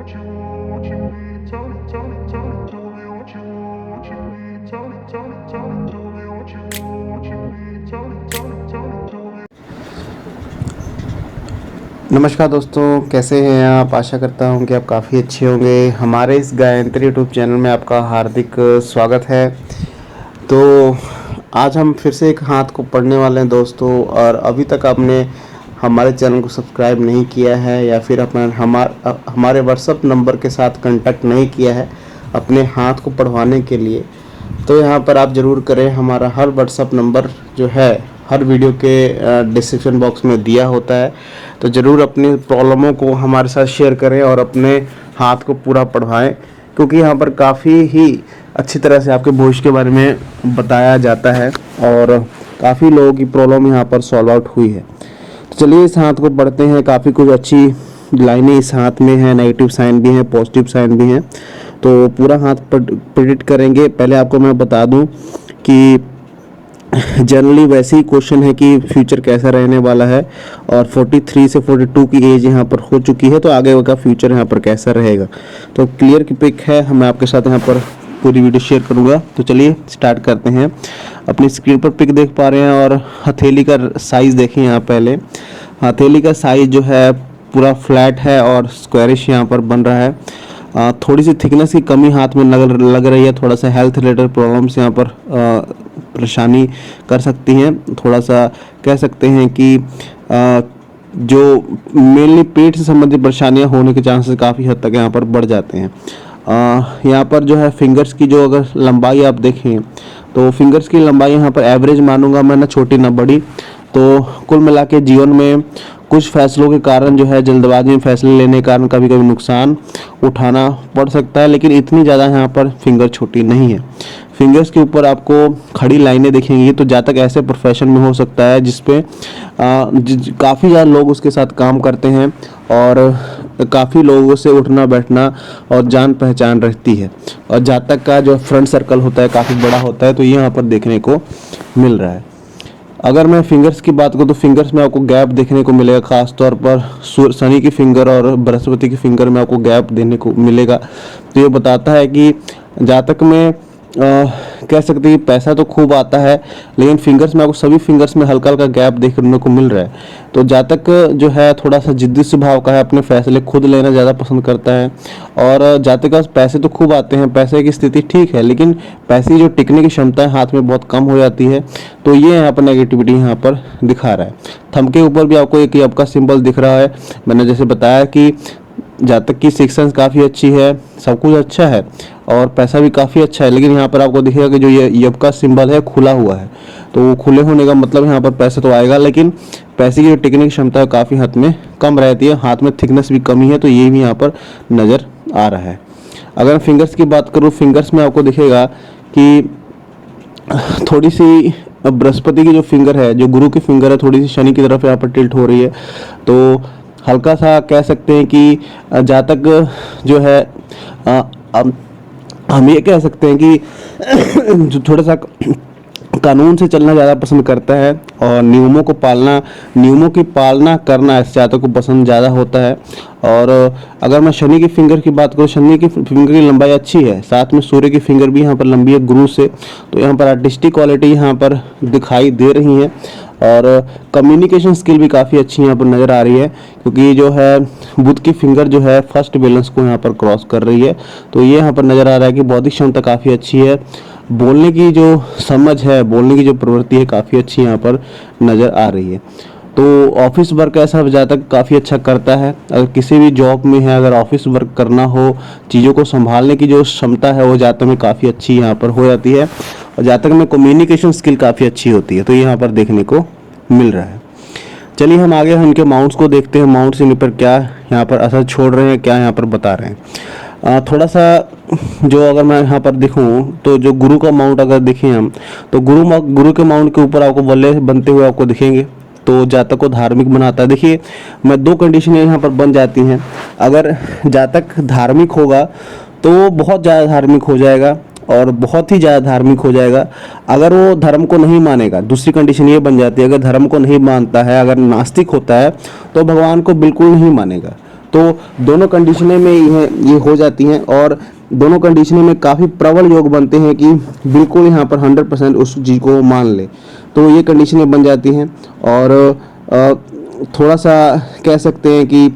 नमस्कार दोस्तों, कैसे हैं आप। आशा करता हूं कि आप काफ़ी अच्छे होंगे। हमारे इस गायत्री यूट्यूब चैनल में आपका हार्दिक स्वागत है। तो आज हम फिर से एक हाथ को पढ़ने वाले हैं दोस्तों। और अभी तक आपने हमारे चैनल को सब्सक्राइब नहीं किया है या फिर हमारे व्हाट्सएप नंबर के साथ कांटेक्ट नहीं किया है अपने हाथ को पढ़वाने के लिए, तो यहाँ पर आप ज़रूर करें। हमारा हर व्हाट्सएप नंबर जो है हर वीडियो के डिस्क्रिप्शन बॉक्स में दिया होता है, तो ज़रूर अपनी प्रॉब्लमों को हमारे साथ शेयर करें और अपने हाथ को पूरा पढ़वाएं, क्योंकि यहाँ पर काफ़ी ही अच्छी तरह से आपके भविष्य के बारे में बताया जाता है और काफ़ी लोगों की प्रॉब्लम यहाँ पर सॉल्व आउट हुई है। तो चलिए इस हाथ को पढ़ते हैं। काफ़ी कुछ अच्छी लाइनें इस हाथ में हैं, नेगेटिव साइन भी हैं, पॉजिटिव साइन भी हैं, तो पूरा हाथ प्रेडिक्ट करेंगे। पहले आपको मैं बता दूं कि जनरली वैसे ही क्वेश्चन है कि फ्यूचर कैसा रहने वाला है, और 43 से 42 की एज यहाँ पर हो चुकी है, तो आगे का फ्यूचर यहाँ पर कैसा रहेगा। तो क्लियर की पिक है, मैं आपके साथ यहाँ पर पूरी वीडियो शेयर करूँगा। तो चलिए स्टार्ट करते हैं। अपनी स्क्रीन पर पिक देख पा रहे हैं और हथेली का साइज़ देखें। यहाँ पहले हथेली का साइज़ जो है पूरा फ्लैट है और स्क्वायरिश यहाँ पर बन रहा है। थोड़ी सी थिकनेस की कमी हाथ में लग रही है। थोड़ा सा हेल्थ रिलेटेड प्रॉब्लम्स यहाँ पर परेशानी कर सकती हैं। थोड़ा सा कह सकते हैं कि जो मेनली पेट से संबंधित परेशानियां होने के चांसेस काफ़ी हद तक यहाँ पर बढ़ जाते हैं। यहाँ पर जो है फिंगर्स की जो अगर लंबाई आप देखें तो फिंगर्स की लंबाई यहाँ पर एवरेज मानूंगा मैं, ना छोटी ना बड़ी। तो कुल मिला के जीवन में कुछ फैसलों के कारण जो है जल्दबाजी में फैसले लेने के कारण कभी कभी नुकसान उठाना पड़ सकता है, लेकिन इतनी ज़्यादा यहाँ पर फिंगर छोटी नहीं है। फिंगर्स के ऊपर आपको खड़ी लाइनें दिखेंगी, तो जहाँ तक ऐसे प्रोफेशन में हो सकता है जिसपे काफ़ी ज़्यादा लोग उसके साथ काम करते हैं और काफ़ी लोगों से उठना बैठना और जान पहचान रहती है, और जहाँ तक का जो फ्रंट सर्कल होता है काफ़ी बड़ा होता है, तो ये यहाँ पर देखने को मिल रहा है। अगर मैं फिंगर्स की बात करूँ तो फिंगर्स में आपको गैप देखने को मिलेगा, खास तौर पर शनि की फिंगर और बृहस्पति की फिंगर में आपको गैप देने को मिलेगा। तो ये बताता है कि जहाँ तक मैं कह सकते हैं कि पैसा तो खूब आता है, लेकिन फिंगर्स में आपको सभी फिंगर्स में हल्का हल्का गैप देखने को मिल रहा है। तो जहाँ तक जो है थोड़ा सा जिद्दी स्वभाव का है, अपने फैसले खुद लेना ज़्यादा पसंद करता है। और जहाँ तक पैसे तो खूब आते हैं, पैसे की स्थिति ठीक है, लेकिन पैसे की जो टिकने की क्षमता है हाथ में बहुत कम हो जाती है। तो ये यहाँ पर नेगेटिविटी यहाँ पर दिखा रहा है। थंब के ऊपर भी आपको एक यब का सिंबल दिख रहा है। मैंने जैसे बताया कि जहाँ तक की सेक्शंस काफ़ी अच्छी है, सब कुछ अच्छा है और पैसा भी काफ़ी अच्छा है, लेकिन यहाँ पर आपको दिखेगा कि जो ये यब का सिंबल है खुला हुआ है। तो वो खुले होने का मतलब यहाँ पर पैसा तो आएगा, लेकिन पैसे की जो टिकने की क्षमता है काफ़ी हद में कम रहती है। हाथ में थिकनेस भी कमी है, तो ये भी यहाँ पर नज़र आ रहा है। अगर फिंगर्स की बात करूँ, फिंगर्स में आपको दिखेगा कि थोड़ी सी बृहस्पति की जो फिंगर है, जो गुरु की फिंगर है, थोड़ी सी शनि की तरफ यहाँ पर टिल्ट हो रही है। तो हल्का सा कह सकते हैं कि जहाँ तक जो है हम ये कह सकते हैं कि जो थोड़ा सा कानून से चलना ज़्यादा पसंद करता है और नियमों की पालना करना इस जातक को पसंद ज़्यादा होता है। और अगर मैं शनि की फिंगर की बात करूँ, शनि की फिंगर की लंबाई अच्छी है, साथ में सूर्य की फिंगर भी यहाँ पर लंबी है गुरु से। तो यहाँ पर आर्टिस्टिक क्वालिटी यहाँ पर दिखाई दे रही है और कम्युनिकेशन स्किल भी काफ़ी अच्छी यहाँ पर नज़र आ रही है, क्योंकि जो है बुध की फिंगर जो है फर्स्ट बैलेंस को यहाँ पर क्रॉस कर रही है। तो ये यहाँ पर नज़र आ रहा है कि बौद्धिक क्षमता काफ़ी अच्छी है, बोलने की जो समझ है, बोलने की जो प्रवृत्ति है काफ़ी अच्छी यहाँ पर नज़र आ रही है। तो ऑफिस वर्क ऐसा ज़्यादा काफ़ी अच्छा करता है। अगर किसी भी जॉब में है, अगर ऑफिस वर्क करना हो, चीज़ों को संभालने की जो क्षमता है वो ज़्यादा में काफ़ी अच्छी यहाँ पर हो जाती है, और जहाँ तक में कम्युनिकेशन स्किल काफ़ी अच्छी होती है। तो यहाँ पर देखने को मिल रहा है। चलिए हम आगे उनके माउंट्स को देखते हैं। माउंट्स इन पर क्या यहाँ पर असर छोड़ रहे हैं, क्या यहाँ पर बता रहे हैं। थोड़ा सा जो अगर मैं यहाँ पर दिखूँ तो जो गुरु का माउंट अगर देखें हम, तो गुरु के माउंट के ऊपर आपको वलय बनते हुए आपको दिखेंगे, तो जातक को धार्मिक बनाता है। देखिए मैं दो कंडीशन यहाँ पर बन जाती हैं। अगर जातक धार्मिक होगा तो वो बहुत ज़्यादा धार्मिक हो जाएगा और बहुत ही ज़्यादा धार्मिक हो जाएगा। अगर वो धर्म को नहीं मानेगा, दूसरी कंडीशन ये बन जाती है, अगर धर्म को नहीं मानता है, अगर नास्तिक होता है तो भगवान को बिल्कुल नहीं मानेगा। तो दोनों कंडीशनें में ये हो जाती हैं और दोनों कंडीशनों में काफ़ी प्रबल योग बनते हैं कि बिल्कुल यहाँ पर 100% उस चीज़ को मान ले, तो ये कंडीशनें बन जाती हैं। और थोड़ा सा कह सकते हैं कि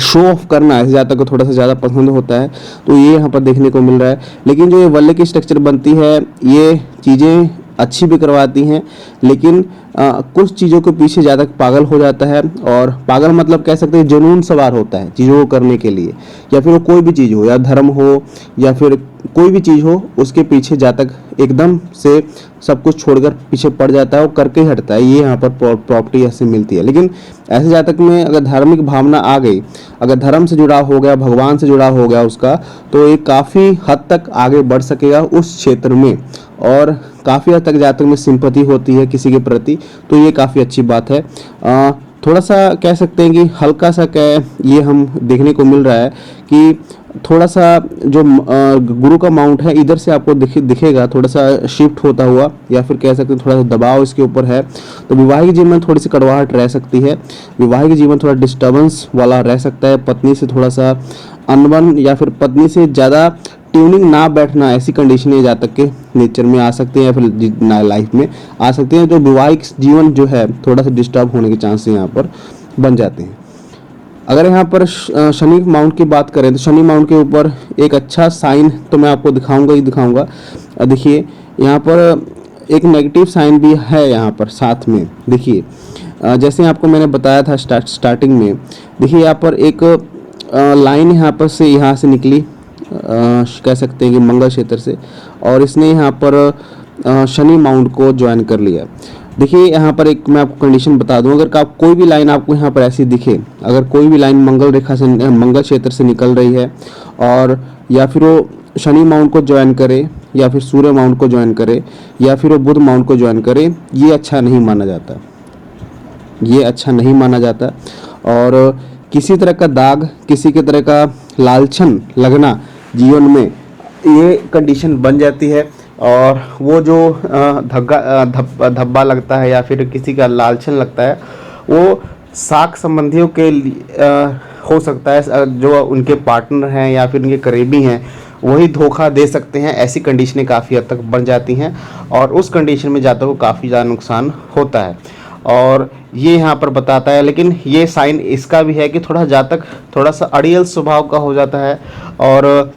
शो ऑफ करना ऐसे जातक को थोड़ा सा ज़्यादा पसंद होता है, तो ये यहाँ पर देखने को मिल रहा है। लेकिन जो ये वल्ले की स्ट्रक्चर बनती है ये चीज़ें अच्छी भी करवाती हैं, लेकिन कुछ चीज़ों के पीछे ज़्यादा पागल हो जाता है। और पागल मतलब कह सकते हैं जुनून सवार होता है चीज़ों को करने के लिए, या फिर वो कोई भी चीज़ हो, या धर्म हो या फिर कोई भी चीज़ हो, उसके पीछे जातक एकदम से सब कुछ छोड़कर पीछे पड़ जाता है और करके ही हटता है। ये यहाँ पर प्रॉपर्टी ऐसे मिलती है। लेकिन ऐसे जातक में अगर धार्मिक भावना आ गई, अगर धर्म से जुड़ा हो गया, भगवान से जुड़ा हो गया उसका, तो ये काफ़ी हद तक आगे बढ़ सकेगा उस क्षेत्र में, और काफ़ी हद तक जातक में सिंपैथी होती है किसी के प्रति, तो ये काफ़ी अच्छी बात है। थोड़ा सा कह सकते हैं कि हल्का सा ये हम देखने को मिल रहा है कि थोड़ा सा जो गुरु का माउंट है इधर से आपको दिखेगा थोड़ा सा शिफ्ट होता हुआ, या फिर कह सकते हैं थोड़ा सा दबाव इसके ऊपर है। तो विवाहिक जीवन में थोड़ी सी कड़वाहट रह सकती है, विवाहिक जीवन थोड़ा डिस्टर्बेंस वाला रह सकता है, पत्नी से थोड़ा सा अनबन या फिर पत्नी से ज़्यादा ट्यूनिंग ना बैठना, ऐसी कंडीशन जातक के नेचर में आ सकते हैं या फिर लाइफ में आ सकते हैं। तो विवाहिक जीवन जो है थोड़ा सा डिस्टर्ब होने के चांसेस यहाँ पर बन जाते हैं। अगर यहाँ पर शनि माउंट की बात करें तो शनि माउंट के ऊपर एक अच्छा साइन तो मैं आपको दिखाऊंगा ही दिखाऊंगा। देखिए यहाँ पर एक नेगेटिव साइन भी है यहाँ पर साथ में। देखिए जैसे आपको मैंने बताया था स्टार्टिंग में, देखिए यहाँ पर एक लाइन यहाँ पर से यहाँ से निकली, कह सकते हैं कि मंगल क्षेत्र से, और इसने यहाँ पर शनि माउंट को ज्वाइन कर लिया। देखिए यहाँ पर एक मैं आपको कंडीशन बता दूं, अगर आप कोई भी लाइन आपको यहाँ पर ऐसी दिखे, अगर कोई भी लाइन मंगल रेखा से मंगल क्षेत्र से निकल रही है और या फिर वो शनि माउंट को ज्वाइन करे या फिर सूर्य माउंट को ज्वाइन करे या फिर वो बुध माउंट को ज्वाइन करे, ये अच्छा नहीं माना जाता, ये अच्छा नहीं माना जाता। और किसी तरह का दाग, किसी के तरह का लालचन लगना जीवन में, ये कंडीशन बन जाती है। और वो जो धब्बा लगता है या फिर किसी का लालचन लगता है, वो साक संबंधियों के हो सकता है, जो उनके पार्टनर हैं या फिर उनके करीबी हैं वही धोखा दे सकते हैं। ऐसी कंडीशनें काफ़ी हद तक बन जाती हैं और उस कंडीशन में जातक को काफ़ी ज़्यादा नुकसान होता है, और ये यहाँ पर बताता है। लेकिन ये साइन इसका भी है कि थोड़ा जातक थोड़ा सा अड़ियल स्वभाव का हो जाता है और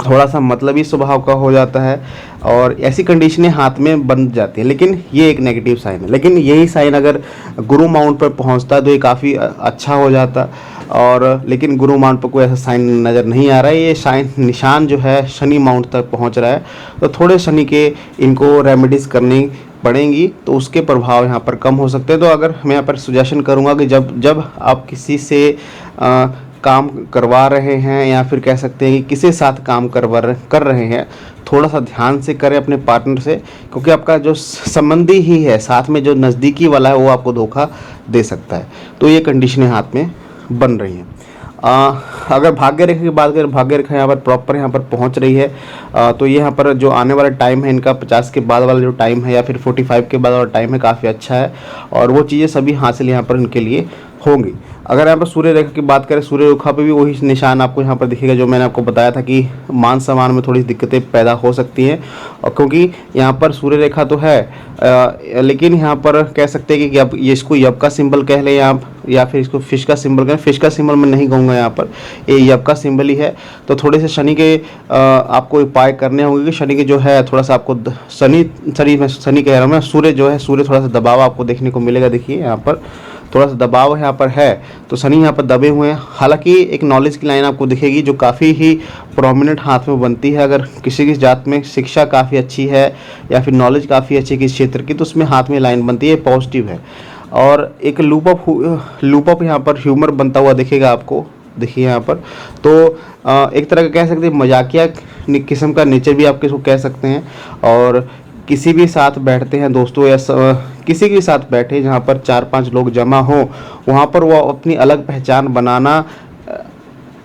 थोड़ा सा मतलबी स्वभाव का हो जाता है, और ऐसी कंडीशनें हाथ में बन जाती हैं। लेकिन ये एक नेगेटिव साइन है। लेकिन यही साइन अगर गुरु माउंट पर पहुंचता है तो ये काफ़ी अच्छा हो जाता, और लेकिन गुरु माउंट पर कोई ऐसा साइन नज़र नहीं आ रहा है। ये साइन निशान जो है शनि माउंट तक पहुंच रहा है, तो थोड़े शनि के इनको रेमेडीज़ करनी पड़ेंगी, तो उसके प्रभाव यहाँ पर कम हो सकते हैं। तो अगर मैं यहाँ पर सुजेशन करूँगा कि जब आप किसी से काम करवा रहे हैं या फिर कह सकते हैं कि किसी साथ काम कर रहे हैं, थोड़ा सा ध्यान से करें अपने पार्टनर से, क्योंकि आपका जो संबंधी ही है साथ में जो नज़दीकी वाला है वो आपको धोखा दे सकता है। तो ये कंडीशनें हाथ में बन रही हैं। अगर भाग्य रेखा की बात करें, भाग्य रेखा यहाँ पर प्रॉपर यहाँ पर पहुँच रही है, तो ये यहाँ पर जो आने वाला टाइम है इनका 50 के बाद वाला जो टाइम है या फिर 45 के बाद वाला टाइम है, काफ़ी अच्छा है, और वो चीज़ें सभी हासिल यहाँ पर इनके लिए होंगी। अगर यहाँ पर सूर्य रेखा की बात करें, सूर्य रेखा पे भी वही निशान आपको यहाँ पर दिखेगा जो मैंने आपको बताया था कि मान सम्मान में थोड़ी दिक्कतें पैदा हो सकती हैं, और क्योंकि यहाँ पर सूर्य रेखा तो है लेकिन यहाँ पर कह सकते हैं कि अब ये इसको यब का सिंबल कह लें आप, या फिर इसको फिश का सिंबल कहें। फिश का सिंबल मैं नहीं कहूँगा, यहाँ पर ये यब का सिंबल ही है। तो थोड़े से शनि के आपको उपाय करने होंगे कि शनि के जो है थोड़ा सा आपको मैं शनि कह रहा हूँ, मैं सूर्य जो है, सूर्य थोड़ा सा दबाव आपको देखने को मिलेगा। देखिए यहाँ पर थोड़ा सा दबाव यहाँ पर है, तो शनि यहाँ पर दबे हुए हैं। हालांकि एक नॉलेज की लाइन आपको दिखेगी जो काफ़ी ही प्रोमिनेंट हाथ में बनती है। अगर किसी की जात में शिक्षा काफ़ी अच्छी है या फिर नॉलेज काफ़ी अच्छी है किस क्षेत्र की, तो उसमें हाथ में लाइन बनती है, पॉजिटिव है। और एक लूप अप यहाँ पर ह्यूमर बनता हुआ दिखेगा आपको। देखिए यहाँ पर तो एक तरह का कह सकते हैं मजाकिया किस्म का नेचर भी आप इसको कह सकते हैं। और किसी भी साथ बैठते हैं दोस्तों, या किसी के साथ बैठे जहाँ पर 4-5 लोग जमा हो, वहाँ पर वो अपनी अलग पहचान बनाना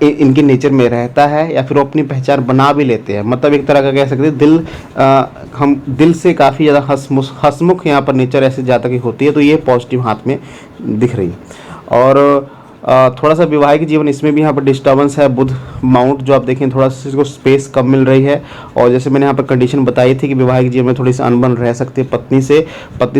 इनके नेचर में रहता है, या फिर वो अपनी पहचान बना भी लेते हैं। मतलब एक तरह का कह सकते हैं हम दिल से काफ़ी ज़्यादा हंसमुख यहाँ पर नेचर ऐसे ज़्यादा की होती है, तो ये पॉजिटिव हाथ में दिख रही है। और थोड़ा सा वैवाहिक जीवन इसमें भी यहाँ पर डिस्टर्बेंस है। बुध माउंट जो आप देखें थोड़ा सा इसको स्पेस कम मिल रही है, और जैसे मैंने यहाँ पर कंडीशन बताई थी कि वैवाहिक जीवन में थोड़ी सी अनबन रह सकती है, पत्नी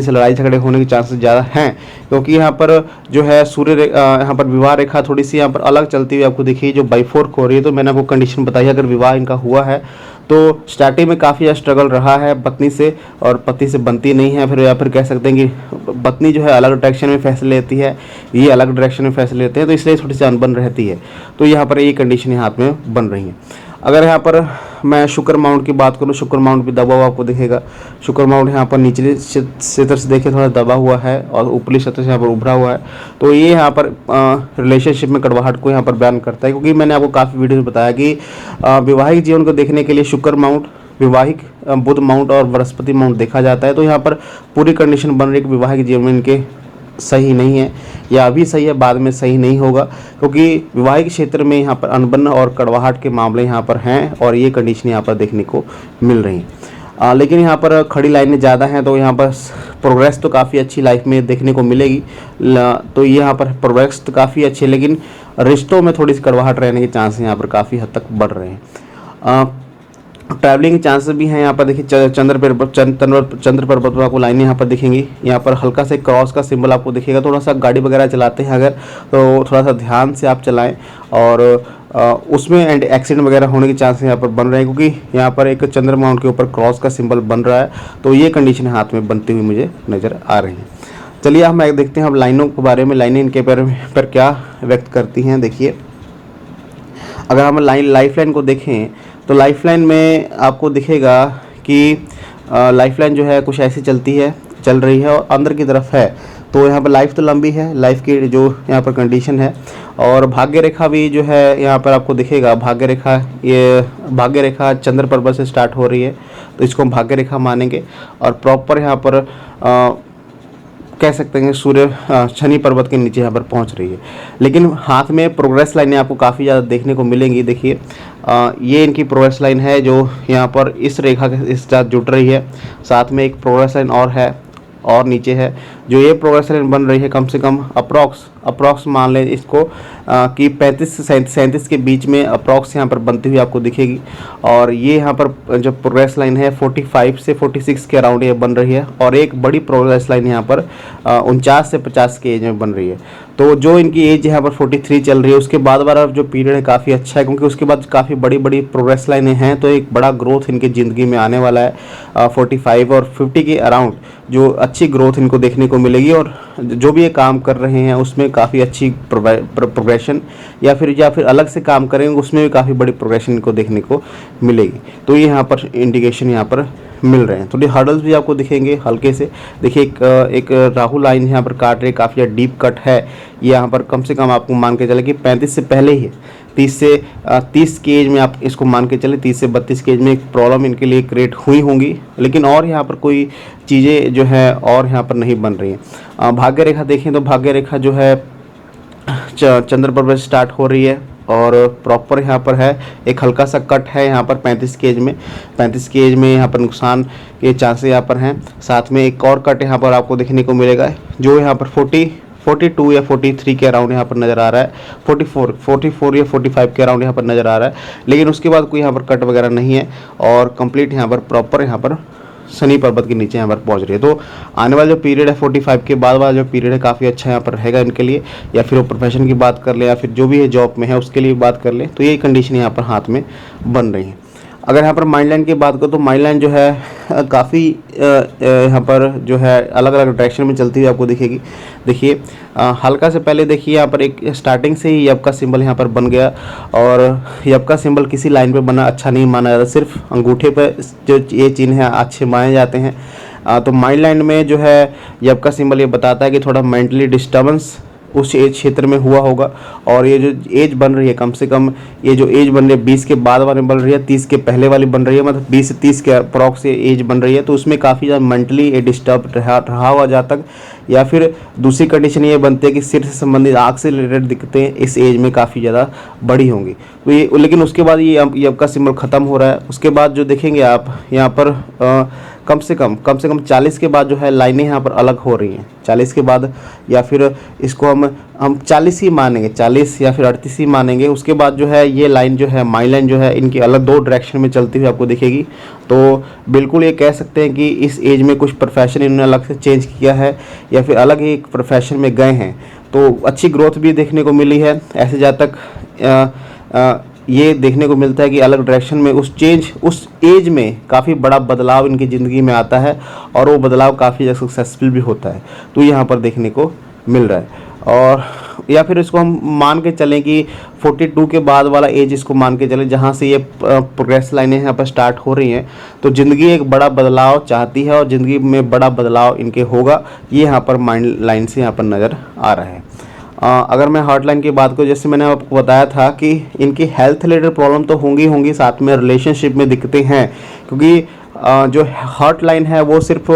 से लड़ाई झगड़े होने के चांसेस ज़्यादा हैं, क्योंकि यहाँ पर जो है यहाँ पर विवाह रेखा थोड़ी सी यहाँ पर अलग चलती हुई आपको देखिए जो बाई 4 हो रही है। तो मैंने आपको कंडीशन बताई अगर विवाह इनका हुआ है तो स्टार्टिंग में काफ़ी ज़्यादा स्ट्रगल रहा है पत्नी से, और पति से बनती नहीं है, फिर या फिर कह सकते हैं कि पत्नी जो है अलग डायरेक्शन में फैसले लेती है, ये अलग डायरेक्शन में फैसले लेते हैं, तो इसलिए थोड़ी सी अनबन रहती है। तो यहाँ पर ये कंडीशन हाथ में बन रही है। अगर यहाँ पर मैं शुक्र माउंट की बात करूँ, शुक्र माउंट भी दबा हुआ आपको दिखेगा। शुक्र माउंट यहाँ पर निचले क्षेत्र से देखिए थोड़ा दबा हुआ है और ऊपरी क्षेत्र से यहाँ पर उभरा हुआ है। तो ये यहाँ पर रिलेशनशिप में कड़वाहट को यहाँ पर बयान करता है, क्योंकि मैंने आपको काफ़ी वीडियो में बताया कि वैवाहिक जीवन को देखने के लिए शुक्र माउंट, वैवाहिक बुध माउंट और बृहस्पति माउंट देखा जाता है। तो यहाँ पर पूरी कंडीशन बन रही है कि वैवाहिक जीवन में इनके सही नहीं है, या अभी सही है बाद में सही नहीं होगा, क्योंकि वैवाहिक क्षेत्र में यहाँ पर अनबन और कड़वाहट के मामले यहाँ पर हैं, और ये कंडीशन यहाँ पर देखने को मिल रही है। लेकिन यहाँ पर खड़ी लाइनें ज़्यादा हैं, तो यहाँ पर प्रोग्रेस तो काफ़ी अच्छी लाइफ में देखने को मिलेगी। तो ये यहाँ पर प्रोग्रेस तो काफ़ी अच्छी है, लेकिन रिश्तों में थोड़ी सी कड़वाहट रहने के चांस यहाँ पर काफ़ी हद तक बढ़ रहे हैं। ट्रैवलिंग के चांसेस भी हैं। यहाँ पर देखिए चंद्र पर्वत पर आपको लाइनें यहाँ पर दिखेंगी। यहाँ पर हल्का से क्रॉस का सिंबल आपको दिखेगा। थोड़ा सा गाड़ी वगैरह चलाते हैं अगर, तो थोड़ा सा ध्यान से आप चलाएं, और उसमें एक्सीडेंट वगैरह होने के चांसेस यहाँ पर बन रहे हैं, क्योंकि यहाँ पर एक चंद्र माउंट के ऊपर क्रॉस का सिंबल बन रहा है। तो ये कंडीशन हाथ में बनती हुई मुझे नज़र आ रही है। चलिए हम देखते हैं हम लाइनों के बारे में, लाइनें इनके पर क्या व्यक्त करती हैं। देखिए अगर हम लाइफ लाइन को देखें तो लाइफ लाइन में आपको दिखेगा कि लाइफ लाइन जो है कुछ ऐसी चल रही है और अंदर की तरफ है। तो यहाँ पर लाइफ तो लंबी है, लाइफ की जो यहाँ पर कंडीशन है, और भाग्य रेखा भी जो है यहाँ पर आपको दिखेगा। भाग्य रेखा चंद्र पर्वत से स्टार्ट हो रही है, तो इसको हम भाग्य रेखा मानेंगे, और प्रॉपर यहाँ पर कह सकते हैं सूर्य शनि पर्वत के नीचे यहाँ पर पहुँच रही है। लेकिन हाथ में प्रोग्रेस लाइनें आपको काफ़ी ज़्यादा देखने को मिलेंगी। देखिए ये इनकी प्रोग्रेस लाइन है जो यहाँ पर इस रेखा के इस साथ जुड़ रही है। साथ में एक प्रोग्रेस लाइन और है, और नीचे है जो ये प्रोग्रेस लाइन बन रही है, कम से कम अप्रॉक्स मान लें इसको कि 35 से 37 के बीच में अप्रॉक्स यहाँ पर बनती हुई आपको दिखेगी। और ये यहाँ पर जो प्रोग्रेस लाइन है 45 से 46 के अराउंड ये बन रही है, और एक बड़ी प्रोग्रेस लाइन यहाँ पर 49 से 50 के एज में बन रही है। तो जो इनकी एज यहाँ पर 43 चल रही है, उसके बाद वाला जो पीरियड है काफ़ी अच्छा है, क्योंकि उसके बाद काफ़ी बड़ी प्रोग्रेस लाइनें हैं। तो एक बड़ा ग्रोथ इनकी ज़िंदगी में आने वाला है। 45 और 50 के अराउंड जो अच्छी ग्रोथ इनको देखने को मिलेगी, और जो भी ये काम कर रहे हैं उसमें काफ़ी अच्छी प्रोग्रेशन, या फिर अलग से काम करेंगे उसमें भी काफ़ी बड़ी प्रोग्रेशन इनको देखने को मिलेगी। तो ये यहाँ पर इंडिकेशन यहाँ पर मिल रहे हैं। थोड़ी हर्डल्स भी आपको दिखेंगे हल्के से। देखिए एक राहु लाइन यहाँ पर काट रही है, काफ़ी ज़्यादा डीप कट है। ये यहाँ पर कम से कम आपको मान के चले कि 35 से पहले ही 30 की एज में आप इसको मान के चले, 30 से 32 की एज में एक प्रॉब्लम इनके लिए क्रिएट हुई होंगी। लेकिन और यहाँ पर कोई चीज़ें जो है और यहाँ पर नहीं बन रही हैं। भाग्य रेखा देखें तो भाग्य रेखा जो है चंद्र पर्वत स्टार्ट हो रही है, और प्रॉपर यहाँ पर है एक हल्का सा कट है यहाँ पर 35 की एज में यहाँ पर नुकसान के चांसेस यहाँ पर हैं। साथ में एक और कट यहाँ पर आपको देखने को मिलेगा जो यहाँ पर 42 या 43 के अराउंड यहाँ पर नज़र आ रहा है। 44 या 45 के अराउंड यहाँ पर नज़र आ रहा है। लेकिन उसके बाद कोई यहाँ पर कट वगैरह नहीं है, और कंप्लीट यहाँ पर प्रॉपर यहाँ पर शनि पर्वत के नीचे यहाँ पर पहुँच रही है। तो आने वाला जो पीरियड है 45 के बाद वाला जो पीरियड है काफ़ी अच्छा यहाँ पर रहेगा इनके लिए, या फिर वो प्रोफेशन की बात कर ले, या फिर जो भी है जॉब में है उसके लिए बात कर ले। तो ये कंडीशन यहाँ पर हाथ में बन रही है। अगर यहाँ पर माइंड लाइन की बात करो तो माइंड लाइन जो है काफ़ी यहाँ पर जो है अलग अलग डायरेक्शन में चलती हुई आपको दिखेगी। देखिए हल्का से पहले देखिए यहाँ पर एक स्टार्टिंग से ही यब का सिंबल यहाँ पर बन गया, और यब का सिंबल किसी लाइन पे बना अच्छा नहीं माना जाता, सिर्फ अंगूठे पर जो ये चिन्ह है अच्छे माने जाते हैं। तो माइंड लाइन में जो है यब का सिंबल ये बताता है कि थोड़ा मेंटली डिस्टर्बेंस उस एज क्षेत्र में हुआ होगा। और ये जो एज बन रही है, कम से कम ये जो एज बन रही है 20 के बाद वाली बन रही है, 30 के पहले वाली बन रही है, मतलब 20 से 30 के अप्रॉक्स से एज बन रही है। तो उसमें काफ़ी ज़्यादा मेंटली डिस्टर्ब रहा हुआ जहाँ तक, या फिर दूसरी कंडीशन ये बनती है कि सिर से संबंधित आँख से रिलेटेड दिक्कतें इस एज में काफ़ी ज़्यादा बड़ी होंगी। तो ये लेकिन उसके बाद ये अब का सिंबल ख़त्म हो रहा है। उसके बाद जो देखेंगे आप यहाँ पर कम से कम 40 के बाद जो है लाइनें यहाँ पर अलग हो रही हैं। 40 के बाद, या फिर इसको हम 40 ही मानेंगे, 40 या फिर 38 ही मानेंगे। उसके बाद जो है ये लाइन जो है, माई लाइन जो है, इनकी अलग 2 डायरेक्शन में चलती हुई आपको दिखेगी। तो बिल्कुल ये कह सकते हैं कि इस एज में कुछ प्रोफेशन इन्होंने अलग से चेंज किया है या फिर अलग ही एक प्रोफेशन में गए हैं। तो अच्छी ग्रोथ भी देखने को मिली है। ऐसे जहाँ तक ये देखने को मिलता है कि अलग डायरेक्शन में उस एज में काफ़ी बड़ा बदलाव इनकी ज़िंदगी में आता है और वो बदलाव काफ़ी ज़्यादा सक्सेसफुल भी होता है। तो यहाँ पर देखने को मिल रहा है। और या फिर इसको हम मान के चलें कि 42 के बाद वाला एज इसको मान के चलें, जहाँ से ये प्रोग्रेस लाइनें यहाँ पर स्टार्ट हो रही हैं। तो ज़िंदगी एक बड़ा बदलाव चाहती है और ज़िंदगी में बड़ा बदलाव इनके होगा, ये यहाँ पर माइंड लाइन से यहाँ पर नज़र आ रहा है। अगर मैं हार्ट लाइन की बात करूँ, जैसे मैंने आपको बताया था कि इनकी हेल्थ रिलेटेड प्रॉब्लम तो होंगी, साथ में रिलेशनशिप में दिक्कतें हैं, क्योंकि जो हार्ट लाइन है वो सिर्फ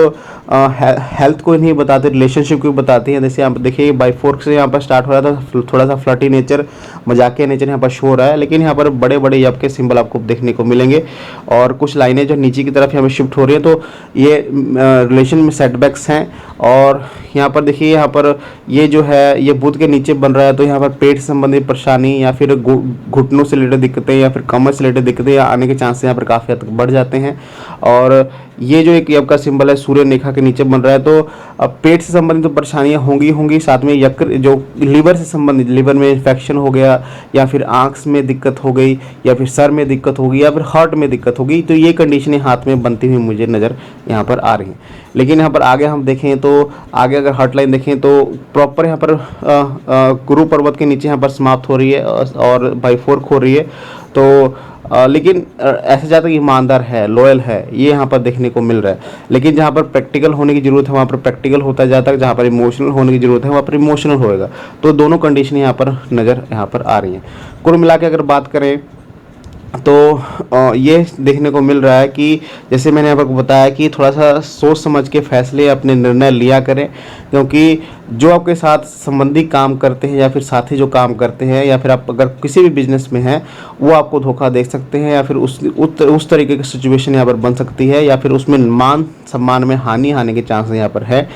हेल्थ को नहीं बताते, रिलेशनशिप को बताती है। जैसे आप देखिए बाई 4 से यहाँ पर स्टार्ट हो रहा था, थोड़ा सा फ्लर्टी नेचर, मजाकिया नेचर यहाँ पर शो हो रहा है, लेकिन यहाँ पर बड़े बड़े यप के सिंबल आपको देखने को मिलेंगे और कुछ लाइनें जो नीचे की तरफ यहाँ पर शिफ्ट हो रही है। तो ये रिलेशन में सेटबैक्स हैं। और यहाँ पर देखिए, यहाँ पर ये जो है ये बुध के नीचे बन रहा है, तो यहाँ पर पेट से संबंधित परेशानी या फिर घुटनों से रिलेटेड दिक्कतें या फिर कमर से रिलेटेड दिक्कतें आने के चांसेस यहाँ पर काफ़ी हद तक बढ़ जाते हैं। और ये जो एक यब का सिंबल है सूर्य रेखा के नीचे बन रहा है, तो पेट से संबंधित तो परेशानियां होंगी, साथ में यकृत जो लीवर से संबंधित, लीवर में इन्फेक्शन हो गया या फिर आँख में दिक्कत हो गई या फिर सर में दिक्कत हो गई या फिर हार्ट में दिक्कत हो गई, तो ये कंडीशनें हाथ में बनती हुई मुझे नज़र यहाँ पर आ रही हैं। लेकिन यहाँ पर आगे हम देखें तो आगे अगर हार्ट लाइन देखें तो प्रॉपर यहाँ पर गुरु पर्वत के नीचे यहाँ पर समाप्त हो रही है और बाई 4 हो रही है। तो लेकिन ऐसे ज़्यादा ईमानदार है, लॉयल है, ये यहाँ पर देखने को मिल रहा है। लेकिन जहाँ पर प्रैक्टिकल होने की ज़रूरत है वहाँ पर प्रैक्टिकल होता है, ज़्यादा जहाँ पर इमोशनल होने की ज़रूरत है वहाँ पर इमोशनल होएगा। तो दोनों कंडीशन यहाँ पर नज़र यहाँ पर आ रही हैं। कुल मिला के अगर बात करें तो ये देखने को मिल रहा है कि जैसे मैंने आपको बताया कि थोड़ा सा सोच समझ के फैसले अपने निर्णय लिया करें, क्योंकि जो आपके साथ संबंधी काम करते हैं या फिर साथी जो काम करते हैं या फिर आप अगर किसी भी बिजनेस में हैं वो आपको धोखा दे सकते हैं या फिर उस तरीके की सिचुएशन यहाँ पर बन सकती है या फिर उसमें मान सम्मान में हानि आने के चांस यहाँ पर है।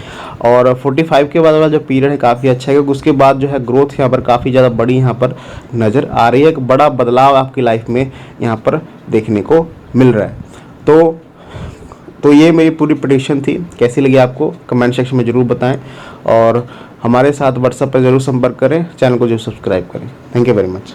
और 45 के बाद वाला जो पीरियड है काफ़ी अच्छा है, क्योंकि उसके बाद जो है ग्रोथ यहाँ पर काफ़ी ज़्यादा बड़ी यहाँ पर नज़र आ रही है। एक बड़ा बदलाव आपकी लाइफ में यहाँ पर देखने को मिल रहा है। तो ये मेरी पूरी प्रेडिक्शन थी। कैसी लगी आपको कमेंट सेक्शन में ज़रूर बताएं और हमारे साथ व्हाट्सएप पर ज़रूर संपर्क करें, चैनल को जरूर सब्सक्राइब करें। Thank you very much.